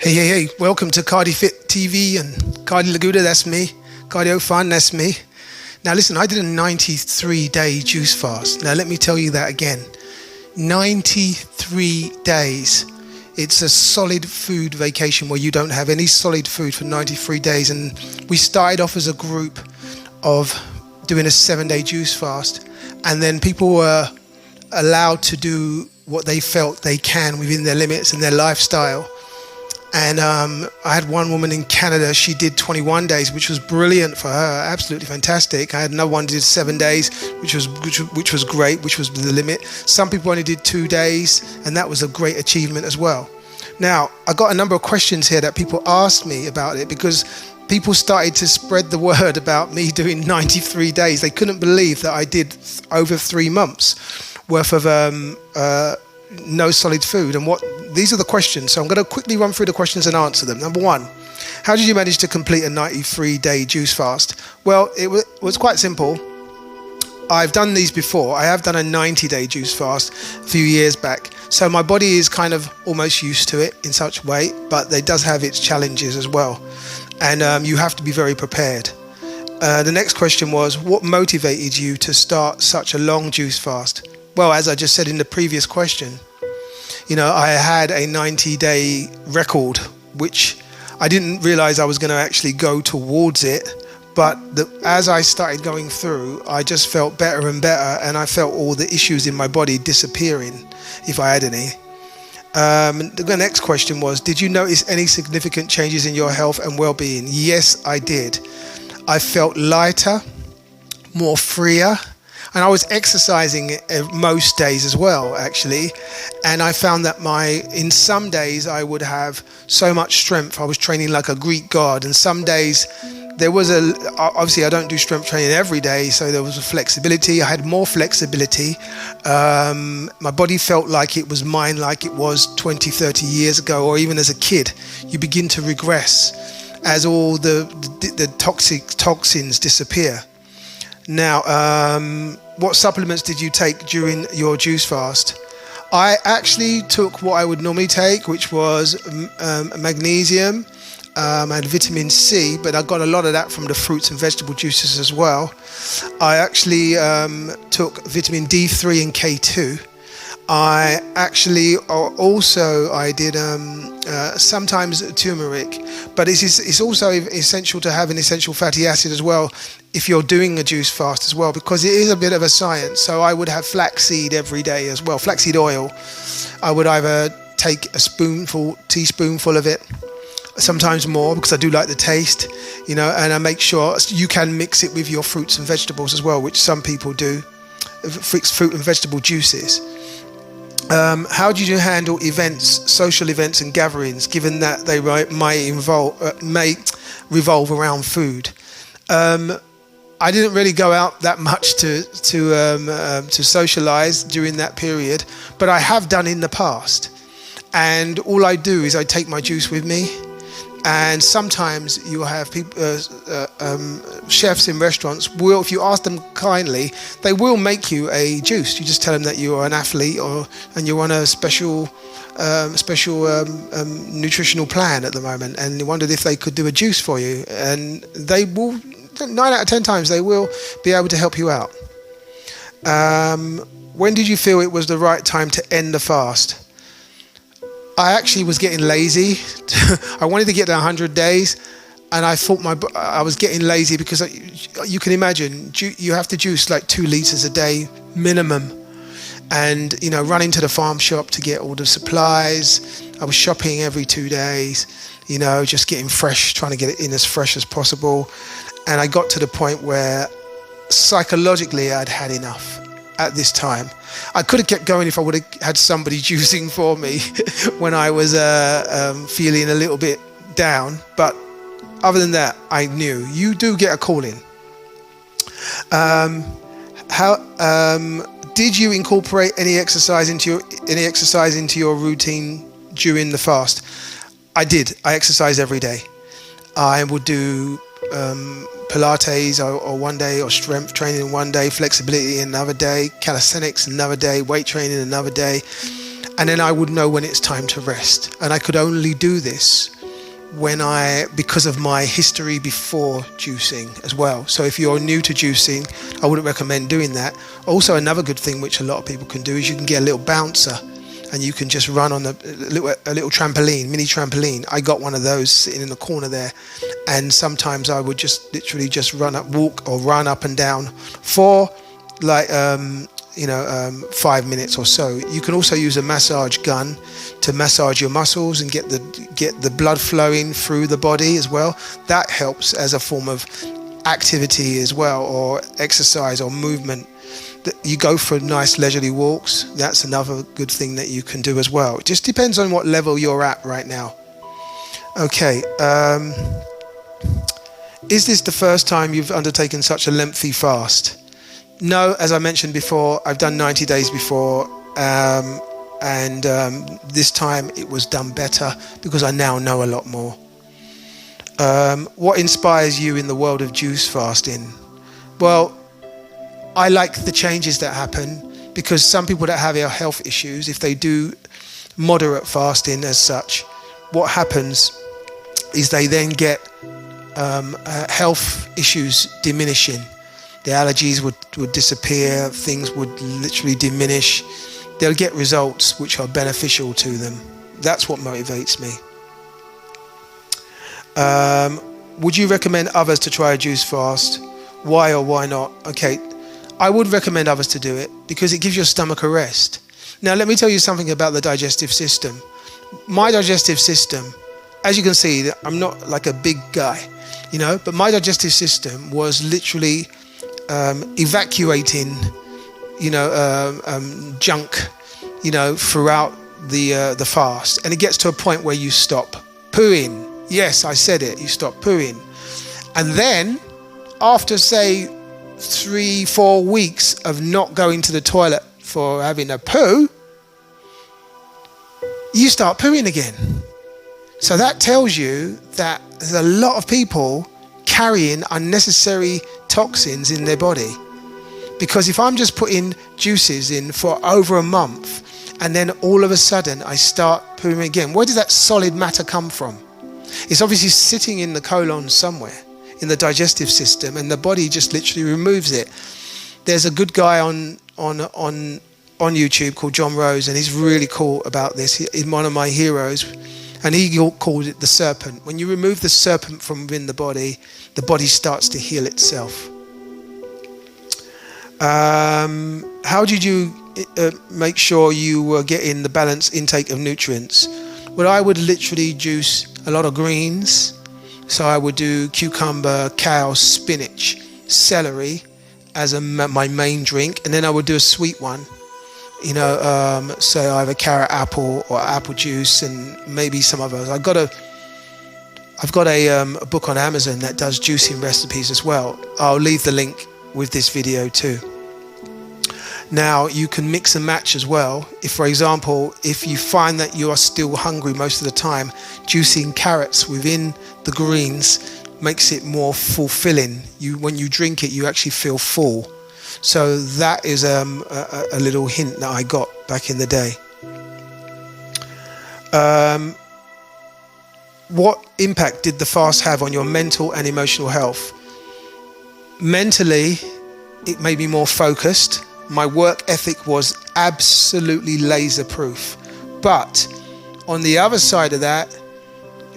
Hey, welcome to Cardi Fit TV and Cardi Laguda, that's me. Cardio Fun, that's me. Now listen, I did a 93-day juice fast. Now let me tell you that again. 93 days. It's a solid food vacation where you don't have any solid food for 93 days. And we started off as a group of doing a 7-day juice fast. And then people were allowed to do what they felt they can within their limits and their lifestyle. And I had one woman in Canada, she did 21 days, which was brilliant for her, absolutely fantastic. I had another one who did 7 days, which was great, which was the limit. Some people only did 2 days, and that was a great achievement as well. Now, I got a number of questions here that people asked me about it because people started to spread the word about me doing 93 days. They couldn't believe that I did over 3 months worth of no solid food. And these are the questions, so I'm going to quickly run through the questions and answer them. Number one, how did you manage to complete a 93-day juice fast? Well, it was quite simple. I've done these before. I have done a 90-day juice fast a few years back, so my body is kind of almost used to it in such a way, but it does have its challenges as well, and you have to be very prepared. The next question was, what motivated you to start such a long juice fast? Well, as I just said in the previous question, I had a 90-day record, which I didn't realize I was going to actually go towards it. But as I started going through, I just felt better and better, and I felt all the issues in my body disappearing, if I had any. The next question was, did you notice any significant changes in your health and well-being? Yes, I did. I felt lighter, more freer. And I was exercising most days as well, actually. And I found that in some days I would have so much strength. I was training like a Greek god. And some days there was obviously I don't do strength training every day. So there was a flexibility. I had more flexibility. My body felt like it was mine, like it was 20, 30 years ago, or even as a kid. You begin to regress as all the toxins disappear. Now, what supplements did you take during your juice fast? I actually took what I would normally take, which was magnesium and vitamin C, but I got a lot of that from the fruits and vegetable juices as well. I actually took vitamin D3 and K2. I actually I did sometimes turmeric, but it's also essential to have an essential fatty acid as well if you're doing a juice fast as well, because it is a bit of a science. So I would have flaxseed every day as well, flaxseed oil. I would either take a teaspoonful of it, sometimes more, because I do like the taste, and I make sure you can mix it with your fruits and vegetables as well, which some people do, fruit and vegetable juices. How did you handle events, social events and gatherings, given that they may revolve around food? I didn't really go out that much to socialize during that period, but I have done in the past. And all I do is I take my juice with me. And sometimes you have people, chefs in restaurants will, if you ask them kindly, they will make you a juice. You just tell them that you are an athlete and you're on a special nutritional plan at the moment, and you wondered if they could do a juice for you. And they will, 9 out of 10 times, they will be able to help you out. When did you feel it was the right time to end the fast? I actually was getting lazy. I wanted to get to 100 days, and I thought I was getting lazy because you can imagine you have to juice like 2 liters a day minimum, and running to the farm shop to get all the supplies. I was shopping every 2 days, just getting fresh, trying to get it in as fresh as possible. And I got to the point where psychologically I'd had enough at this time. I could have kept going if I would have had somebody juicing for me when I was feeling a little bit down. But other than that, I knew you do get a call in. Did you incorporate any exercise into your routine during the fast? I did. I exercise every day. I would do Pilates or one day, or strength training one day, flexibility another day, calisthenics another day, weight training another day. And then I would know when it's time to rest. And I could only do this because of my history before juicing as well. So if you're new to juicing, I wouldn't recommend doing that. Also, another good thing which a lot of people can do is you can get a little bouncer and you can just run on a little trampoline, mini trampoline. I got one of those sitting in the corner there, and sometimes I would just literally just walk or run up and down for like 5 minutes or so. You can also use a massage gun to massage your muscles and get the blood flowing through the body as well. That helps as a form of activity as well, or exercise or movement. You go for nice leisurely walks. That's another good thing that you can do as well. It just depends on what level you're at right now. Okay. Is this the first time you've undertaken such a lengthy fast? No, as I mentioned before, I've done 90 days before, and this time it was done better because I now know a lot more. What inspires you in the world of juice fasting? Well, I like the changes that happen, because some people that have health issues, if they do moderate fasting as such, what happens is they then get health issues diminishing. The allergies would disappear, things would literally diminish. They'll get results which are beneficial to them. That's what motivates me. Would you recommend others to try a juice fast? Why or why not? Okay, I would recommend others to do it because it gives your stomach a rest. Now, let me tell you something about the digestive system. My digestive system, as you can see, I'm not like a big guy, but my digestive system was literally evacuating, junk, throughout the fast. And it gets to a point where you stop pooing. Yes, I said it. You stop pooing. And then after, say, 3-4 weeks of not going to the toilet for having a poo, you start pooing again. So that tells you that there's a lot of people carrying unnecessary toxins in their body. Because if I'm just putting juices in for over a month and then all of a sudden I start pooing again, where does that solid matter come from? It's obviously sitting in the colon somewhere, in the digestive system, and the body just literally removes it. There's a good guy on YouTube called John Rose, and he's really cool about this. He's one of my heroes, and he called it the serpent. When you remove the serpent from within the body starts to heal itself. How did you make sure you were getting the balanced intake of nutrients? Well, I would literally juice a lot of greens. So I would do cucumber, kale, spinach, celery as my main drink, and then I would do a sweet one. So either carrot, apple, or apple juice, and maybe some others. I've got a book on Amazon that does juicing recipes as well. I'll leave the link with this video too. Now you can mix and match as well. If, for example, if you find that you are still hungry most of the time, juicing carrots within the greens makes it more fulfilling. When you drink it, you actually feel full. So that is a little hint that I got back in the day. What impact did the fast have on your mental and emotional health? Mentally, it made me more focused. My work ethic was absolutely laser proof. But on the other side of that,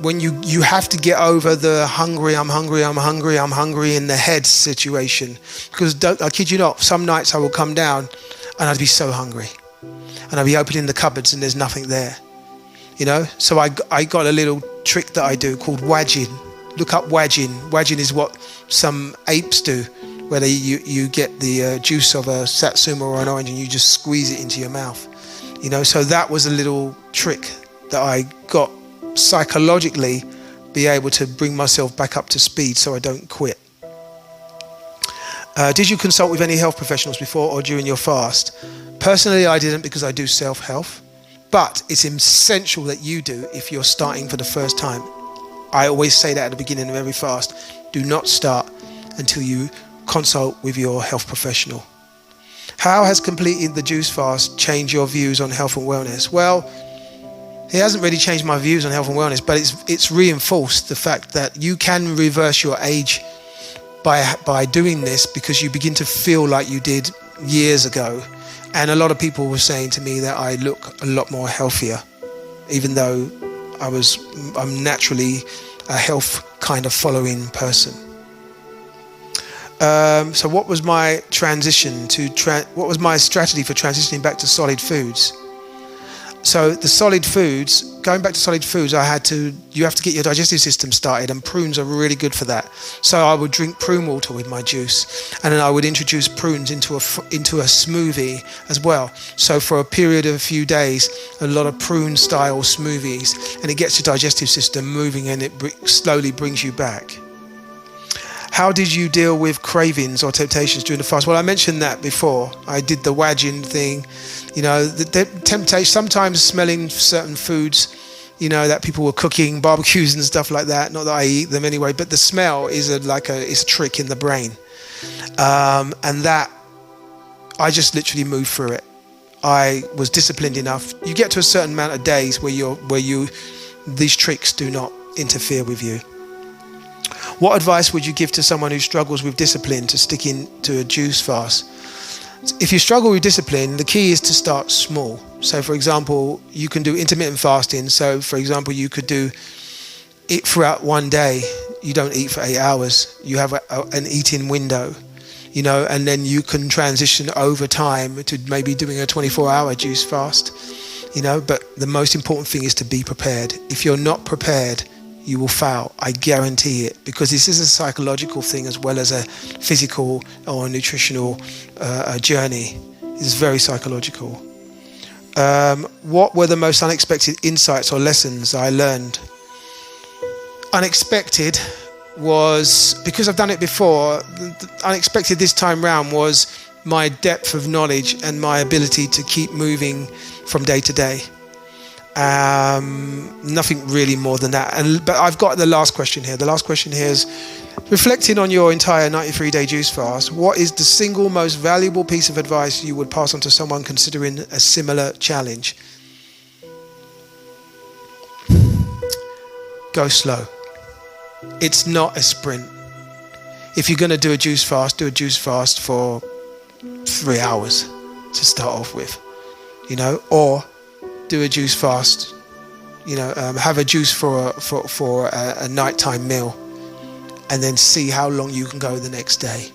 when you have to get over the I'm hungry in the head situation. Because I kid you not, some nights I will come down and I'd be so hungry. And I'd be opening the cupboards and there's nothing there. So I got a little trick that I do called wadging. Look up wadging. Wadging is what some apes do, where you get the juice of a satsuma or an orange and you just squeeze it into your mouth. So that was a little trick that I got psychologically, be able to bring myself back up to speed so I don't quit. Did you consult with any health professionals before or during your fast? Personally, I didn't, because I do self-health, but it's essential that you do if you're starting for the first time. I always say that at the beginning of every fast. Do not start until you consult with your health professional. How has completing the juice fast changed your views on health and wellness? Well, it hasn't really changed my views on health and wellness, but it's reinforced the fact that you can reverse your age by doing this, because you begin to feel like you did years ago. And a lot of people were saying to me that I look a lot more healthier, even though I'm naturally a health kind of following person. So what was my what was my strategy for transitioning back to solid foods? So the solid foods, going back to solid foods, you have to get your digestive system started, and prunes are really good for that. So I would drink prune water with my juice, and then I would introduce prunes into a smoothie as well. So for a period of a few days, a lot of prune style smoothies, and it gets your digestive system moving, and it slowly brings you back. How did you deal with cravings or temptations during the fast? Well, I mentioned that before. I did the waging thing. The temptation, sometimes smelling certain foods, that people were cooking, barbecues and stuff like that. Not that I eat them anyway, but the smell is a trick in the brain. And that, I just literally moved through it. I was disciplined enough. You get to a certain amount of days where these tricks do not interfere with you. What advice would you give to someone who struggles with discipline to stick into a juice fast? If you struggle with discipline, the key is to start small. So for example, you can do intermittent fasting. So for example, you could do it throughout one day. You don't eat for 8 hours. You have an eating window, and then you can transition over time to maybe doing a 24-hour juice fast, but the most important thing is to be prepared. If you're not prepared, you will fail. I guarantee it, because this is a psychological thing as well as a physical or nutritional journey. It's very psychological. What were the most unexpected insights or lessons I learned? Unexpected was, because I've done it before, unexpected this time round was my depth of knowledge and my ability to keep moving from day to day. Nothing really more than that. But I've got the last question here. The last question here is, reflecting on your entire 93-day juice fast, what is the single most valuable piece of advice you would pass on to someone considering a similar challenge? Go slow. It's not a sprint. If you're going to do a juice fast, do a juice fast for 3 hours to start off with, or do a juice fast, have a juice for a nighttime meal, and then see how long you can go the next day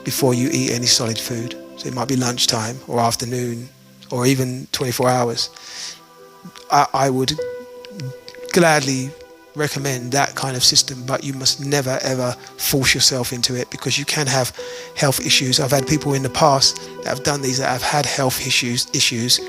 before you eat any solid food. So it might be lunchtime or afternoon or even 24 hours. I would gladly recommend that kind of system, but you must never ever force yourself into it, because you can have health issues. I've had people in the past that have done these that have had health issues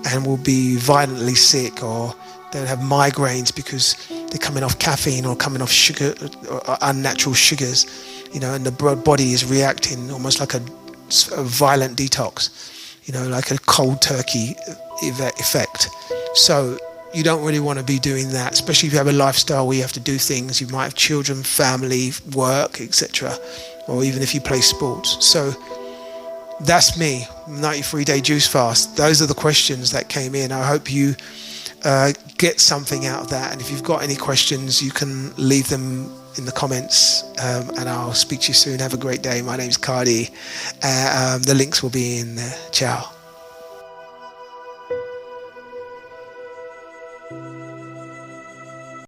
and will be violently sick, or they'll have migraines because they're coming off caffeine or coming off sugar or unnatural sugars, and the body is reacting almost like a violent detox, like a cold turkey effect. So you don't really want to be doing that, especially if you have a lifestyle where you have to do things. You might have children, family, work, etc., or even if you play sports. So that's me, 93-day juice fast. Those are the questions that came in. I hope you get something out of that. And if you've got any questions, you can leave them in the comments, and I'll speak to you soon. Have a great day. My name's Cardi. The links will be in there. Ciao.